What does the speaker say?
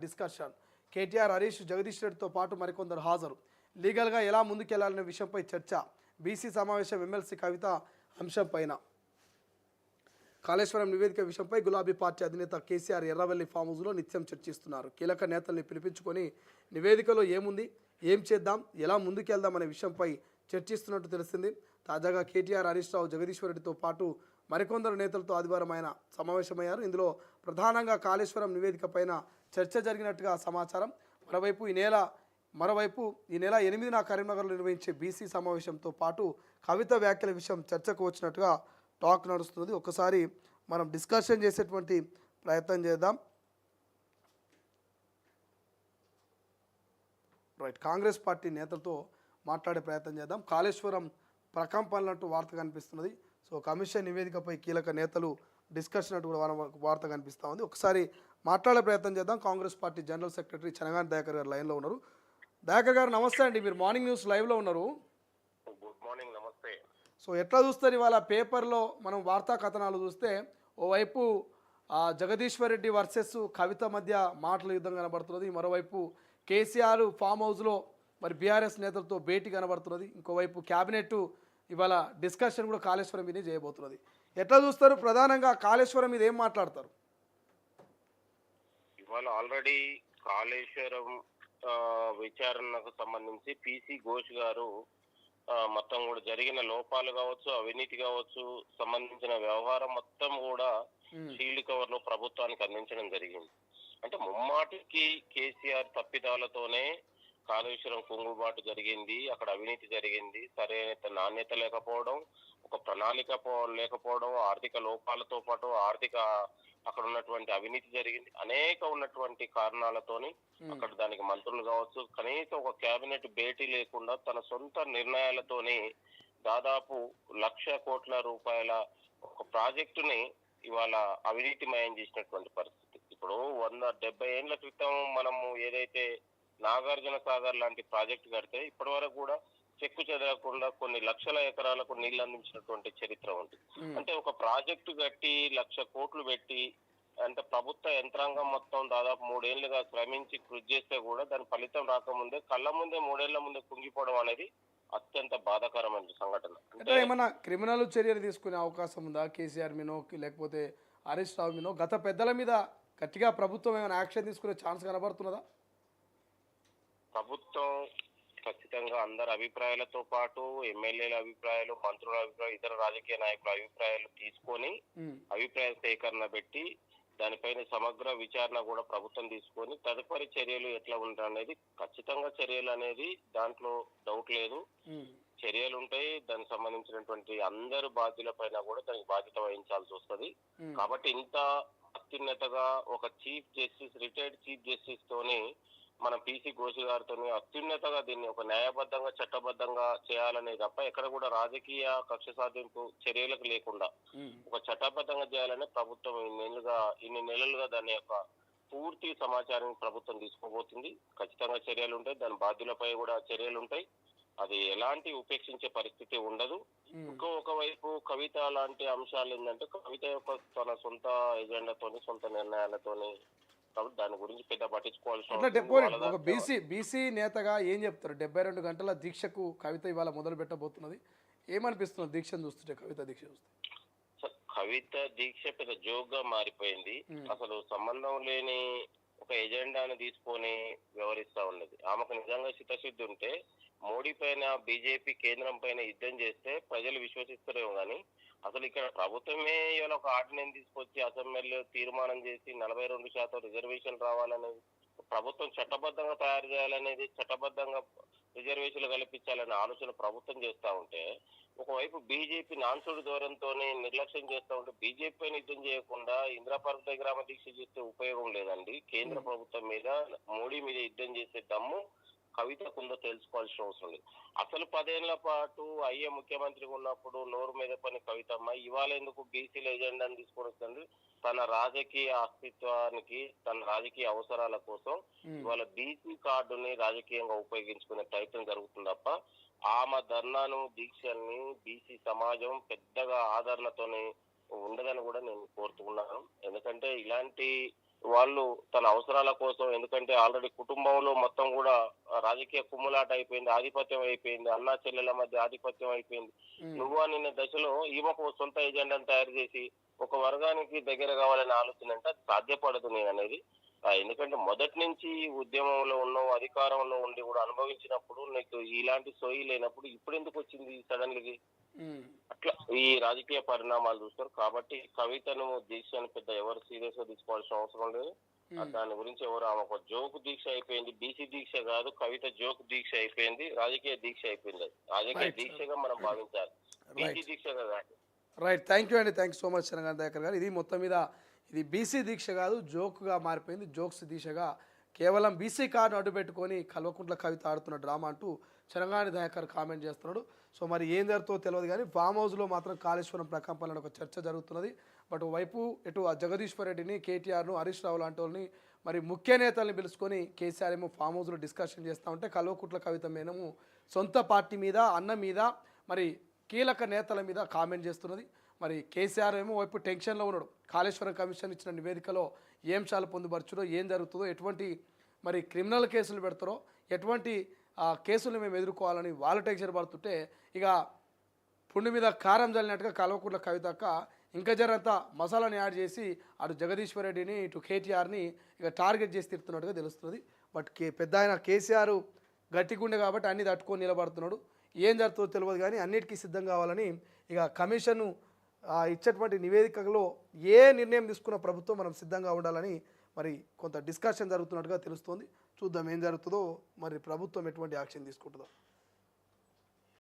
Discussion KTR Harish Jagadish రెడ్డితో పాటు మరికొందరు హాజరు లీగల్గా ఎలా ముందుకెళ్లాలనే విషయంపై చర్చ బీసీ సమావేశం ఎమ్మెల్సీ కవిత అంశంపైన కాళేశ్వరం నివేదిక విషయంపై గులాబీ పార్టీ అధినేత కేసీఆర్ ఎర్రవెల్లి ఫామ్ హౌస్లో నిత్యం చర్చిస్తున్నారు. కీలక నేతల్ని పిలిపించుకొని నివేదికలో ఏముంది, ఏం చేద్దాం, ఎలా ముందుకెళ్దాం అనే విషయంపై చర్చిస్తున్నట్టు తెలిసింది. తాజాగా కేటీఆర్ హరీష్ రావు జగదీశ్వర్ రెడ్డితో పాటు మరికొందరు నేతలతో ఆదివారం ఆయన సమావేశమయ్యారు. ఇందులో ప్రధానంగా కాళేశ్వరం నివేదిక పైన చర్చ జరిగినట్టుగా సమాచారం. మరోవైపు ఈ నెల 8న కరీంనగర్లో నిర్వహించే బీసీ సమావేశంతో పాటు కవిత వ్యాఖ్యల విషయం చర్చకు వచ్చినట్టుగా టాక్ నడుస్తుంది. ఒకసారి మనం డిస్కషన్ చేసేటువంటి ప్రయత్నం చేద్దాం. రైట్, కాంగ్రెస్ పార్టీ నేతలతో మాట్లాడే ప్రయత్నం చేద్దాం. కాళేశ్వరం ప్రకంపనలంటూ వార్త కనిపిస్తున్నది. సో కమిషన్ నివేదికపై కీలక నేతలు డిస్కషన్ అంటూ కూడా వార్త కనిపిస్తూ ఉంది. ఒకసారి మాట్లాడే ప్రయత్నం చేద్దాం. Congress party general secretary Chanagani Dayakar గారు లైన్లో ఉన్నారు. దయాకర్ గారు నమస్తే అండి, మీరు మార్నింగ్ న్యూస్ లైవ్లో ఉన్నారు. గుడ్ మార్నింగ్, నమస్తే. సో ఎట్లా చూస్తారు ఇవాళ పేపర్లో మనం వార్తా కథనాలు చూస్తే ఓవైపు జగదీశ్వర్ రెడ్డి వర్సెస్ కవిత మధ్య మాటల యుద్ధం కనబడుతున్నది, మరోవైపు కేసీఆర్ ఫామ్ హౌస్లో మరి బీఆర్ఎస్ నేతలతో భేటీ కనబడుతున్నది, ఇంకోవైపు క్యాబినెట్ ఇవాళ డిస్కషన్ కూడా కాళేశ్వరం మీద చేయబోతున్నది. ఎట్లా చూస్తారు? ప్రధానంగా కాళేశ్వరం మీద ఏం మాట్లాడతారు? ఇవాళ ఆల్రెడీ కాళేశ్వరం విచారణకు సంబంధించి పిసి ఘోష్ గారు మొత్తం కూడా జరిగిన లోపాలు కావచ్చు, అవినీతి కావచ్చు, సంబంధించిన వ్యవహారం మొత్తం కూడా షీల్డ్ కవర్ లో ప్రభుత్వానికి అందించడం జరిగింది. అంటే ముమ్మాటికి కేసీఆర్ తప్పిదాలతోనే కాళేశ్వరం కుంగుబాటు జరిగింది, అక్కడ అవినీతి జరిగింది, సరైన నాణ్యత లేకపోవడం, ఒక ప్రణాళిక లేకపోవడం, ఆర్థిక లోపాలతో పాటు అక్కడ ఉన్నటువంటి అవినీతి జరిగింది, అనేక ఉన్నటువంటి కారణాలతోని అక్కడ దానికి మంత్రులు కావచ్చు, కనీసం ఒక కేబినెట్ భేటీ లేకుండా తన సొంత నిర్ణయాలతోని దాదాపు 1,00,00,000 కోట్ల రూపాయల ఒక ప్రాజెక్టుని ఇవాళ అవినీతిమయం చేసినటువంటి పరిస్థితి. ఇప్పుడు 170 ఏళ్ల క్రితం మనము ఏదైతే నాగార్జున సాగర్ లాంటి ప్రాజెక్టు కడితే ఇప్పటి వరకు కూడా చెక్కు చెదరకుండా కొన్ని లక్షల ఎకరాలకు నీళ్లు అందించినటువంటి చరిత్ర ఉంది. అంటే ఒక ప్రాజెక్టు కట్టి 1,00,00,000 కోట్లు పెట్టి అంటే ప్రభుత్వ యంత్రాంగం మొత్తం దాదాపు 3 ఏళ్లుగా శ్రమించి కృషి చేస్తే కూడా దాని ఫలితం రాకముందే కళ్ళ ముందే 3 ఏళ్ల ముందే కుంగిపోవడం అనేది అత్యంత బాధాకరమైన సంఘటన. అంటే ఏమన్నా క్రిమినల్ చర్యలు తీసుకునే అవకాశం ఉందా కేసీఆర్ మీనో లేకపోతే హరీష్ రావు మీనో? గత పెద్దల మీద గట్టిగా ప్రభుత్వం ఏమైనా యాక్షన్ తీసుకునే ఛాన్స్ కనబడుతున్నదా? ప్రభుత్వం ఖచ్చితంగా అందరి అభిప్రాయాలతో పాటు ఎమ్మెల్యేల అభిప్రాయాలు, మంత్రుల అభిప్రాయాలు, ఇతర రాజకీయ నాయకుల అభిప్రాయాలు తీసుకొని అభిప్రాయ సేకరణ పెట్టి దానిపైన సమగ్ర విచారణ కూడా ప్రభుత్వం తీసుకొని తదుపరి చర్యలు ఎట్లా ఉంటాయనేది, ఖచ్చితంగా చర్యలు అనేది దాంట్లో డౌట్ లేదు, చర్యలు ఉంటాయి. దానికి సంబంధించినటువంటి అందరు బాధ్యుల పైన కూడా దానికి బాధ్యత వహించాల్సి వస్తుంది. కాబట్టి ఇంత అత్యున్నతగా ఒక chief justice, retired chief justice తోని మన పిసి ఘోష్ గారితో అత్యున్నతగా దీన్ని ఒక న్యాయబద్ధంగా చట్టబద్ధంగా చేయాలనే తప్ప ఎక్కడ కూడా రాజకీయ కక్ష సాధింపు చర్యలకు లేకుండా ఒక చట్టబద్ధంగా చేయాలనే ప్రభుత్వం ఇన్ని నెలలుగా దాని యొక్క పూర్తి సమాచారం ప్రభుత్వం తీసుకోబోతుంది. ఖచ్చితంగా చర్యలు ఉంటాయి, దాని బాధ్యులపై కూడా చర్యలు ఉంటాయి, అది ఎలాంటి ఉపేక్షించే పరిస్థితి ఉండదు. ఒకవైపు కవిత లాంటి అంశాలు ఏంటంటే కవిత యొక్క తన సొంత ఎజెండాతోని, సొంత నిర్ణయాలతోని దాని గురించి పెద్ద పట్టించుకోవాల్సిన ఒక బీసీ నేతగా ఏం చెప్తారు? 72 గంటల దీక్షకు కవిత ఇవాళ మొదలు పెట్టబోతున్నది. ఏమనిపిస్తుంది దీక్షను చూస్తుంటే, కవిత దీక్ష చూస్తే? కవిత దీక్ష పెద్ద జోక్గా మారిపోయింది. అసలు సంబంధం లేని ఒక ఎజెండాను తీసుకొని వ్యవహరిస్తా ఉన్నది. ఆమెకు నిజంగా చిత్తశుద్ధి ఉంటే మోడీ పైన, బీజేపీ కేంద్రం పైన యుద్ధం చేస్తే ప్రజలు విశ్వసిస్తారేమో కానీ అసలు ఇక్కడ ప్రభుత్వమే ఇవాళ ఒక ఆర్డినెన్స్ తీసుకొచ్చి అసెంబ్లీలో తీర్మానం చేసి 42% రిజర్వేషన్ రావాలనేది, ప్రభుత్వం చట్టబద్ధంగా తయారు చేయాలనేది, చట్టబద్ధంగా రిజర్వేషన్లు కల్పించాలనే ఆలోచన ప్రభుత్వం చేస్తా ఉంటే ఒకవైపు బీజేపీ నాన్సుడి ధోరణితో నిర్లక్ష్యం చేస్తా ఉంటే బీజేపీ పైన యుద్ధం చేయకుండా ఇంద్రాపార్క్ దగ్గర దీక్ష చేస్తే ఉపయోగం లేదండి. కేంద్ర ప్రభుత్వం మీద, మోడీ మీద యుద్ధం చేసే దమ్ము కవితకుందో తెలుసుకోవాల్సిన అవసరం లేదు. అసలు 10 ఏళ్ల పాటు అయ్యే ముఖ్యమంత్రిగా ఉన్నప్పుడు నోరు మీద పని కవితమ్మ ఇవాళ ఎందుకు బీసీల ఎజెండాను తీసుకొని వస్తుంది? తన రాజకీయ అస్తిత్వానికి, తన రాజకీయ అవసరాల కోసం ఇవాళ బీసీ కార్డుని రాజకీయంగా ఉపయోగించుకునే ప్రయత్నం జరుగుతుంది తప్ప ఆమె ధర్నాను, దీక్షల్ని బీసీ సమాజం పెద్దగా ఆదరణతోని ఉండదని కూడా నేను కోరుతున్నాను. ఎందుకంటే ఇలాంటి వాళ్ళు తన అవసరాల కోసం, ఎందుకంటే ఆల్రెడీ కుటుంబంలో మొత్తం కూడా రాజకీయ కుమ్ములాట అయిపోయింది, ఆధిపత్యం అయిపోయింది, అన్నా చెల్లెల మధ్య ఆధిపత్యం అయిపోయింది. నువ్వు అనే దశలో ఈమెకు సొంత ఎజెండాను తయారు చేసి ఒక వర్గానికి దగ్గర కావాలనే ఆలోచన అంటే అది సాధ్యపడదు నేను అనేది. ఎందుకంటే మొదటి నుంచి ఉద్యమంలో ఉన్నావు, అధికారంలో ఉండి కూడా అనుభవించినప్పుడు నీకు ఇలాంటి సోయి లేనప్పుడు ఇప్పుడు ఎందుకు వచ్చింది సడన్లీ? అట్లా ఈ రాజకీయ పరిణామాలు చూస్తారు. కాబట్టి కవితను దీక్షను పెద్ద ఎవరు సీరియస్ గా తీసుకోవాల్సిన అవసరం లేదు. దాని గురించి ఎవరు, ఆమె ఒక జోకు దీక్ష అయిపోయింది. బీసీ దీక్ష కాదు, కవిత జోకు దీక్ష అయిపోయింది, రాజకీయ దీక్ష అయిపోయింది. అది రాజకీయ దీక్షగా మనం భావించాలి, బీసీ దీక్షగా కాదు. రైట్, థ్యాంక్ యూ అండి, thank you so much Chandrakant Dayakar గారు. ఇది మొత్తం మీద ఇది బీసీ దీక్ష కాదు, జోక్గా మారిపోయింది, జోక్స్ దీక్షగా కేవలం బీసీ కార్డు అడ్డు పెట్టుకొని కల్వకుంట్ల కవిత ఆడుతున్న డ్రామా అంటూ చంద్రకాంత్ దయాకర్ కామెంట్ చేస్తున్నాడు. సో మరి ఏం జరుగుతుందో తెలియదు కానీ ఫామ్ హౌస్లో మాత్రం కాళేశ్వరం ప్రకంపనలో ఒక చర్చ జరుగుతున్నది. బట్ వైపు ఇటు ఆ జగదీశ్వర్ రెడ్డిని, కేటీఆర్ను, హరీష్ రావు లాంటి వాళ్ళని, మరి ముఖ్య నేతల్ని పిలుచుకొని కేసీఆర్ ఏమో ఫామ్ హౌస్లో డిస్కషన్ చేస్తూ ఉంటే కల్వకుంట్ల కవిత మేనము సొంత పార్టీ మీద, అన్న మీద, మరి కీలక నేతల మీద కామెంట్ చేస్తున్నది. మరి కేసీఆర్ ఏమో వైపు టెన్షన్లో ఉన్నాడు. కాళేశ్వరం కమిషన్ ఇచ్చిన నివేదికలో ఏం చాలా పొందుపరచుడో, ఏం జరుగుతుందో, ఎటువంటి మరి క్రిమినల్ కేసులు పెడతారో, ఎటువంటి కేసులు మేము ఎదుర్కోవాలని వాళ్ళు టెన్షన్ పడుతుంటే ఇక పుండు మీద కారం జల్లినట్టుగా కల్వకుంట్ల కవితక్క ఇంకా జరంతా మసాలాని యాడ్ చేసి అటు జగదీశ్వర్ రెడ్డిని, ఇటు కేటీఆర్ని ఇక టార్గెట్ చేసి తిడుతున్నట్టుగా తెలుస్తుంది. బట్ పెద్ద ఆయన కేసీఆర్ గట్టిగుండే కాబట్టి అన్ని తట్టుకొని నిలబడుతున్నాడు. ఏం జరుగుతుందో తెలియదు కానీ అన్నిటికీ సిద్ధం కావాలని ఇక కమిషన్ ఇచ్చేటువంటి నివేదికలో ఏ నిర్ణయం తీసుకున్న ప్రభుత్వం మనం సిద్ధంగా ఉండాలని మరి కొంత డిస్కషన్ జరుగుతున్నట్టుగా తెలుస్తోంది. చూద్దాం ఏం జరుగుతుందో, మరి ప్రభుత్వం ఎటువంటి యాక్షన్ తీసుకుంటుందో.